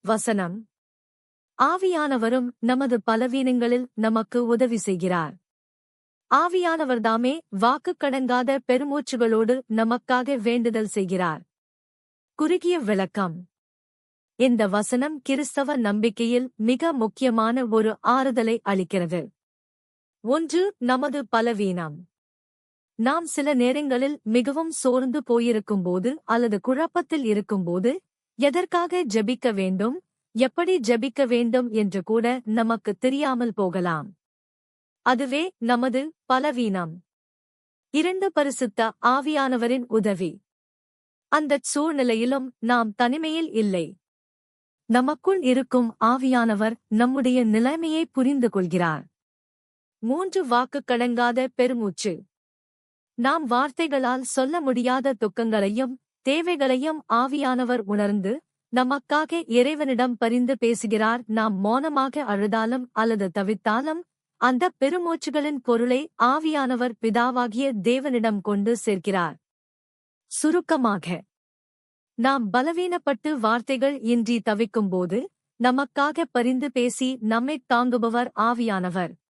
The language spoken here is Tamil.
வசனம். ஆவியானவரும் நமது பலவீனங்களில் நமக்கு உதவி செய்கிறார். ஆவியானவர்தாமே வாக்குக்கடங்காத பெருமூச்சுகளோடு நமக்காக வேண்டுதல் செய்கிறார். குறுகிய விளக்கம். இந்த வசனம் கிறிஸ்தவ நம்பிக்கையில் மிக முக்கியமான ஒரு ஆறுதலை அளிக்கிறது. 1. நமது பலவீனம். நாம் சில நேரங்களில் மிகவும் சோர்ந்து போயிருக்கும்போது அல்லது குழப்பத்தில் இருக்கும்போது எதற்காக ஜெபிக்க வேண்டும், எப்படி ஜெபிக்க வேண்டும் என்று கூட நமக்கு தெரியாமல் போகலாம். அதுவே நமது பலவீனம். 2. பரிசுத்த ஆவியானவரின் உதவி. அந்தச் சூழ்நிலையிலும் நாம் தனிமையில் இல்லை. நமக்குள் இருக்கும் ஆவியானவர் நம்முடைய நிலைமையை புரிந்து கொள்கிறார். 3. வாக்குக்கடங்காத பெருமூச்சு. நாம் வார்த்தைகளால் சொல்ல முடியாத துக்கங்களையும் தேவைகளையும் ஆவியானவர் உணர்ந்து நமக்காக இறைவனிடம் பரிந்து பேசுகிறார். நாம் மௌனமாக அழுதாலும் அல்லது தவித்தாலும் அந்த பெருமூச்சுகளின் பொருளை ஆவியானவர் பிதாவாகிய தேவனிடம் கொண்டு சேர்க்கிறார். சுருக்கமாக, நாம் பலவீனப்பட்டு வார்த்தைகள் இன்றி தவிக்கும்போது நமக்காக பரிந்து பேசி நம்மைத் தாங்குபவர் ஆவியானவர்.